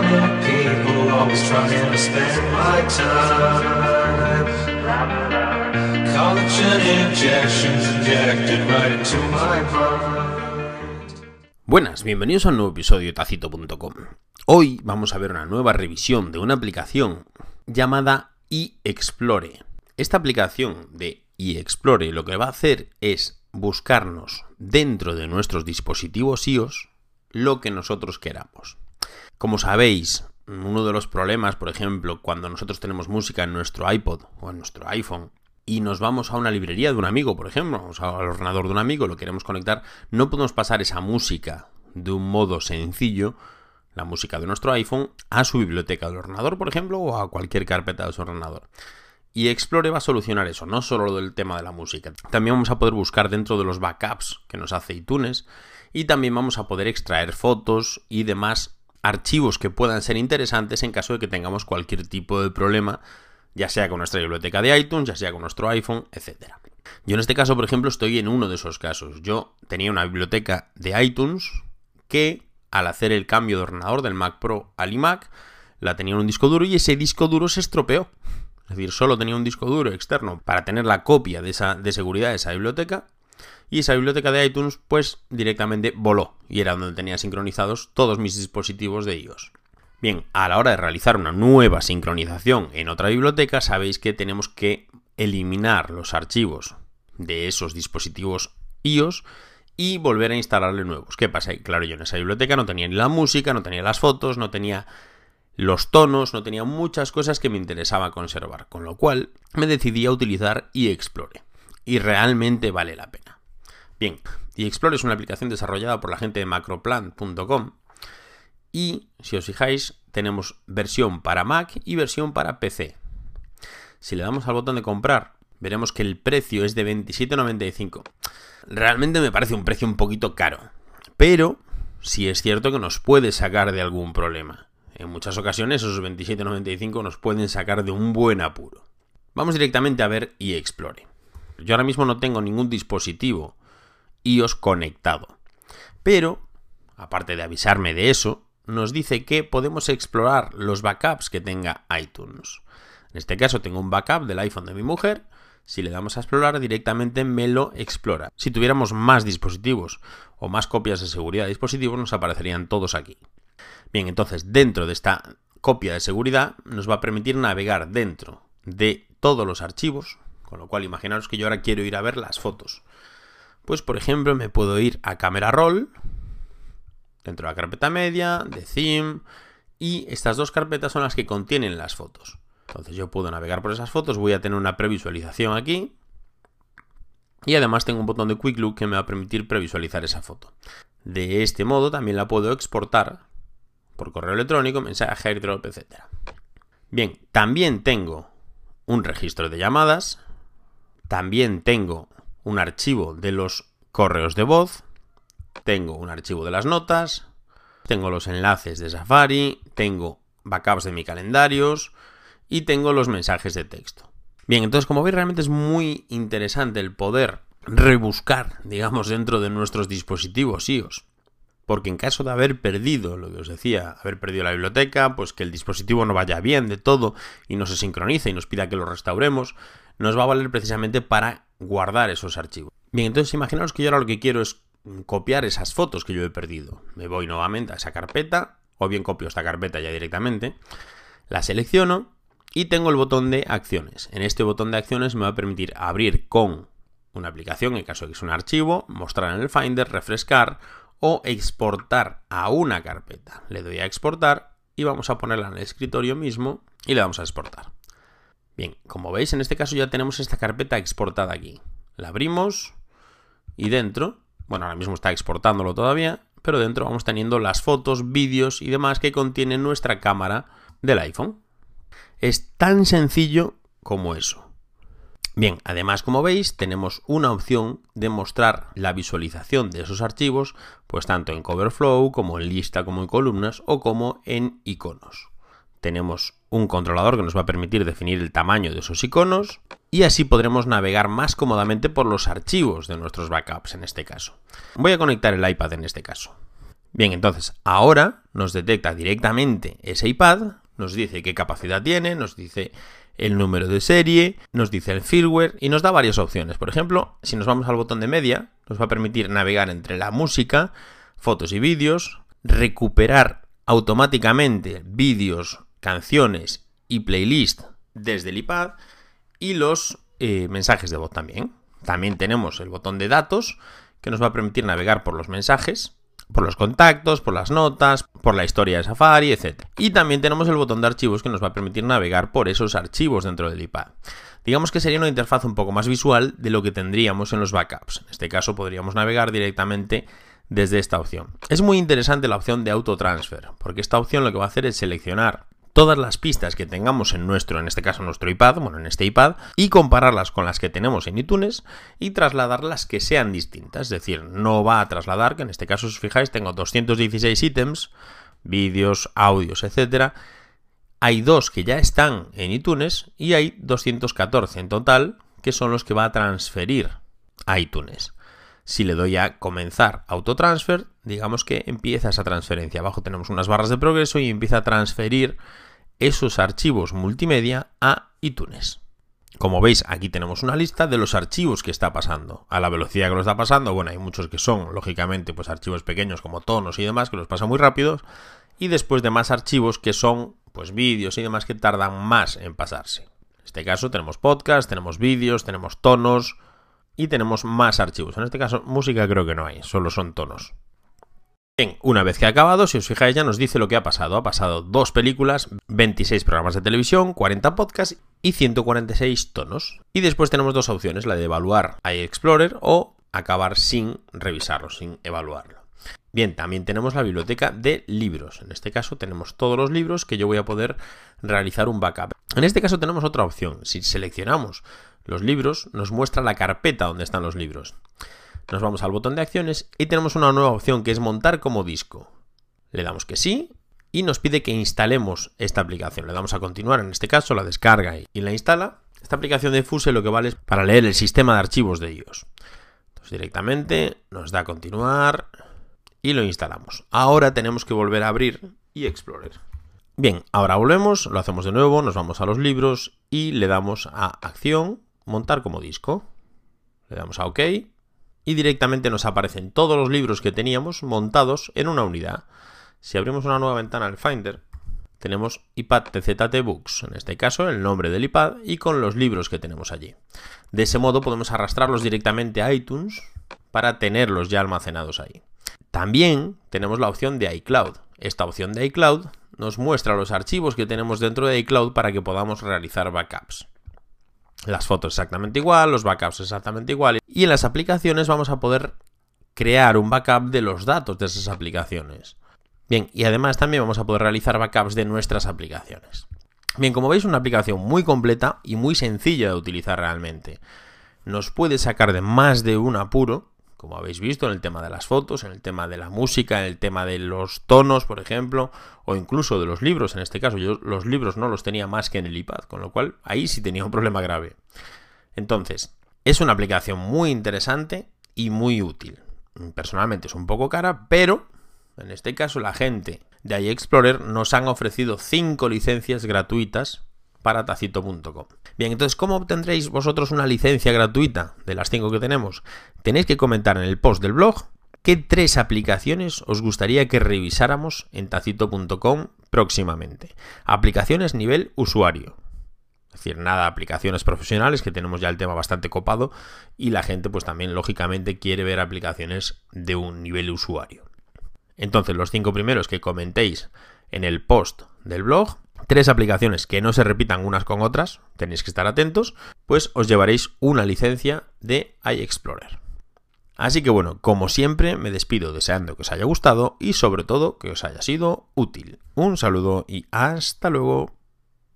common people, always trying to spend my time. Collagen injections injected right into my mind. Buenas, bienvenidos a un nuevo episodio de Tacito.com. Hoy vamos a ver una nueva revisión de una aplicación llamada iExplore. Esta aplicación de iExplore lo que va a hacer es buscarnos dentro de nuestros dispositivos iOS lo que nosotros queramos. Como sabéis, uno de los problemas, por ejemplo, cuando nosotros tenemos música en nuestro iPod o en nuestro iPhone y nos vamos a una librería de un amigo, por ejemplo, vamos al ordenador de un amigo, lo queremos conectar, no podemos pasar esa música de un modo sencillo, la música de nuestro iPhone, a su biblioteca del ordenador, por ejemplo, o a cualquier carpeta de su ordenador. Y Explore va a solucionar eso, no solo lo del tema de la música. También vamos a poder buscar dentro de los backups que nos hace iTunes y también vamos a poder extraer fotos y demás archivos que puedan ser interesantes en caso de que tengamos cualquier tipo de problema, ya sea con nuestra biblioteca de iTunes, ya sea con nuestro iPhone, etc. Yo en este caso, por ejemplo, estoy en uno de esos casos. Yo tenía una biblioteca de iTunes que, al hacer el cambio de ordenador del Mac Pro al iMac, la tenía en un disco duro y ese disco duro se estropeó. Es decir, solo tenía un disco duro externo para tener la copia de seguridad de esa biblioteca y esa biblioteca de iTunes pues directamente voló y era donde tenía sincronizados todos mis dispositivos de iOS. Bien, a la hora de realizar una nueva sincronización en otra biblioteca sabéis que tenemos que eliminar los archivos de esos dispositivos iOS y volver a instalarle nuevos. ¿Qué pasa? Claro, yo en esa biblioteca no tenía ni la música, no tenía las fotos, no tenía los tonos, no tenía muchas cosas que me interesaba conservar, con lo cual me decidí a utilizar iExplore y realmente vale la pena. Bien, iExplore es una aplicación desarrollada por la gente de macroplan.com y, si os fijáis, tenemos versión para Mac y versión para PC. Si le damos al botón de comprar, veremos que el precio es de 27,95. Realmente me parece un precio un poquito caro, pero sí es cierto que nos puede sacar de algún problema. En muchas ocasiones esos 27,95 nos pueden sacar de un buen apuro. Vamos directamente a ver iExplore. Yo ahora mismo no tengo ningún dispositivo iOS conectado, pero, aparte de avisarme de eso, nos dice que podemos explorar los backups que tenga iTunes. En este caso tengo un backup del iPhone de mi mujer. Si le damos a explorar, directamente me lo explora. Si tuviéramos más dispositivos o más copias de seguridad de dispositivos, nos aparecerían todos aquí. Bien, entonces dentro de esta copia de seguridad nos va a permitir navegar dentro de todos los archivos, con lo cual imaginaros que yo ahora quiero ir a ver las fotos. Pues por ejemplo me puedo ir a Camera Roll, dentro de la carpeta media, de Theme, y estas dos carpetas son las que contienen las fotos. Entonces yo puedo navegar por esas fotos, voy a tener una previsualización aquí, y además tengo un botón de Quick Look que me va a permitir previsualizar esa foto. De este modo también la puedo exportar por correo electrónico, mensaje, AirDrop, etc. Bien, también tengo un registro de llamadas, también tengo un archivo de los correos de voz, tengo un archivo de las notas, tengo los enlaces de Safari, tengo backups de mis calendarios y tengo los mensajes de texto. Bien, entonces como veis realmente es muy interesante el poder rebuscar, digamos, dentro de nuestros dispositivos iOS. Porque en caso de haber perdido, lo que os decía, haber perdido la biblioteca, pues que el dispositivo no vaya bien de todo y no se sincronice y nos pida que lo restauremos, nos va a valer precisamente para guardar esos archivos. Bien, entonces imaginaos que yo ahora lo que quiero es copiar esas fotos que yo he perdido. Me voy nuevamente a esa carpeta, o bien copio esta carpeta ya directamente, la selecciono y tengo el botón de acciones. En este botón de acciones me va a permitir abrir con una aplicación, en caso de que sea un archivo, mostrar en el Finder, refrescar o exportar a una carpeta. Le doy a exportar y vamos a ponerla en el escritorio mismo y le damos a exportar. Bien, como veis en este caso ya tenemos esta carpeta exportada aquí. La abrimos y dentro, bueno, ahora mismo está exportándolo todavía, pero dentro vamos teniendo las fotos, vídeos y demás que contiene nuestra cámara del iPhone. Es tan sencillo como eso. Bien, además, como veis, tenemos una opción de mostrar la visualización de esos archivos, pues tanto en Coverflow, como en lista, como en columnas, o como en iconos. Tenemos un controlador que nos va a permitir definir el tamaño de esos iconos, y así podremos navegar más cómodamente por los archivos de nuestros backups en este caso. Voy a conectar el iPad en este caso. Bien, entonces ahora nos detecta directamente ese iPad, nos dice qué capacidad tiene, nos dice el número de serie, nos dice el firmware y nos da varias opciones. Por ejemplo, si nos vamos al botón de media, nos va a permitir navegar entre la música, fotos y vídeos, recuperar automáticamente vídeos, canciones y playlist desde el iPad y los mensajes de voz también. También tenemos el botón de datos que nos va a permitir navegar por los mensajes, por los contactos, por las notas, por la historia de Safari, etc. Y también tenemos el botón de archivos que nos va a permitir navegar por esos archivos dentro del iPad. Digamos que sería una interfaz un poco más visual de lo que tendríamos en los backups. En este caso podríamos navegar directamente desde esta opción. Es muy interesante la opción de autotransfer, porque esta opción lo que va a hacer es seleccionar todas las pistas que tengamos en este caso nuestro iPad, en este iPad, y compararlas con las que tenemos en iTunes y trasladarlas que sean distintas. Es decir, no va a trasladar, que en este caso, si os fijáis, tengo 216 ítems, vídeos, audios, etcétera. Hay 2 que ya están en iTunes y hay 214 en total, que son los que va a transferir a iTunes. Si le doy a comenzar autotransfer, digamos que empieza esa transferencia. Abajo tenemos unas barras de progreso y empieza a transferir esos archivos multimedia a iTunes. Como veis, aquí tenemos una lista de los archivos que está pasando. A la velocidad que lo está pasando, hay muchos que son, lógicamente, pues archivos pequeños como tonos y demás, que los pasa muy rápidos. Y después de más archivos que son, pues vídeos y demás que tardan más en pasarse. En este caso tenemos podcast, tenemos vídeos, tenemos tonos y tenemos más archivos. En este caso, música creo que no hay, solo son tonos. Bien, una vez que ha acabado, si os fijáis ya nos dice lo que ha pasado. Ha pasado 2 películas, 26 programas de televisión, 40 podcasts y 146 tonos. Y después tenemos 2 opciones, la de evaluar iExplorer o acabar sin revisarlo, sin evaluarlo. Bien, también tenemos la biblioteca de libros. En este caso tenemos todos los libros que yo voy a poder realizar un backup. En este caso tenemos otra opción. Si seleccionamos los libros, nos muestra la carpeta donde están los libros. Nos vamos al botón de acciones y tenemos una nueva opción que es montar como disco. Le damos que sí y nos pide que instalemos esta aplicación. Le damos a continuar, en este caso la descarga y la instala. Esta aplicación de Fuse lo que vale es para leer el sistema de archivos de iOS. Entonces directamente nos da a continuar y lo instalamos. Ahora tenemos que volver a abrir iExplorer. Bien, ahora volvemos, lo hacemos de nuevo, nos vamos a los libros y le damos a acción, montar como disco. Le damos a OK. Y directamente nos aparecen todos los libros que teníamos montados en una unidad. Si abrimos una nueva ventana al Finder, tenemos iPad TZT Books, en este caso el nombre del iPad y con los libros que tenemos allí. De ese modo podemos arrastrarlos directamente a iTunes para tenerlos ya almacenados ahí. También tenemos la opción de iCloud. Esta opción de iCloud nos muestra los archivos que tenemos dentro de iCloud para que podamos realizar backups. Las fotos exactamente igual, los backups exactamente igual. Y en las aplicaciones vamos a poder crear un backup de los datos de esas aplicaciones. Bien, y además también vamos a poder realizar backups de nuestras aplicaciones. Bien, como veis, una aplicación muy completa y muy sencilla de utilizar realmente. Nos puede sacar de más de un apuro, como habéis visto en el tema de las fotos, en el tema de la música, en el tema de los tonos, por ejemplo, o incluso de los libros. En este caso, yo los libros no los tenía más que en el iPad, con lo cual ahí sí tenía un problema grave. Entonces, es una aplicación muy interesante y muy útil. Personalmente es un poco cara, pero en este caso la gente de iExplorer nos han ofrecido 5 licencias gratuitas para tacito.com. Bien, entonces, ¿cómo obtendréis vosotros una licencia gratuita de las 5 que tenemos? Tenéis que comentar en el post del blog qué 3 aplicaciones os gustaría que revisáramos en tacito.com próximamente. Aplicaciones nivel usuario. Es decir, nada aplicaciones profesionales, que tenemos ya el tema bastante copado y la gente pues también lógicamente quiere ver aplicaciones de un nivel usuario. Entonces, los 5 primeros que comentéis en el post del blog, 3 aplicaciones que no se repitan unas con otras, tenéis que estar atentos, pues os llevaréis una licencia de iExplorer. Así que bueno, como siempre, me despido deseando que os haya gustado y sobre todo que os haya sido útil. Un saludo y hasta luego.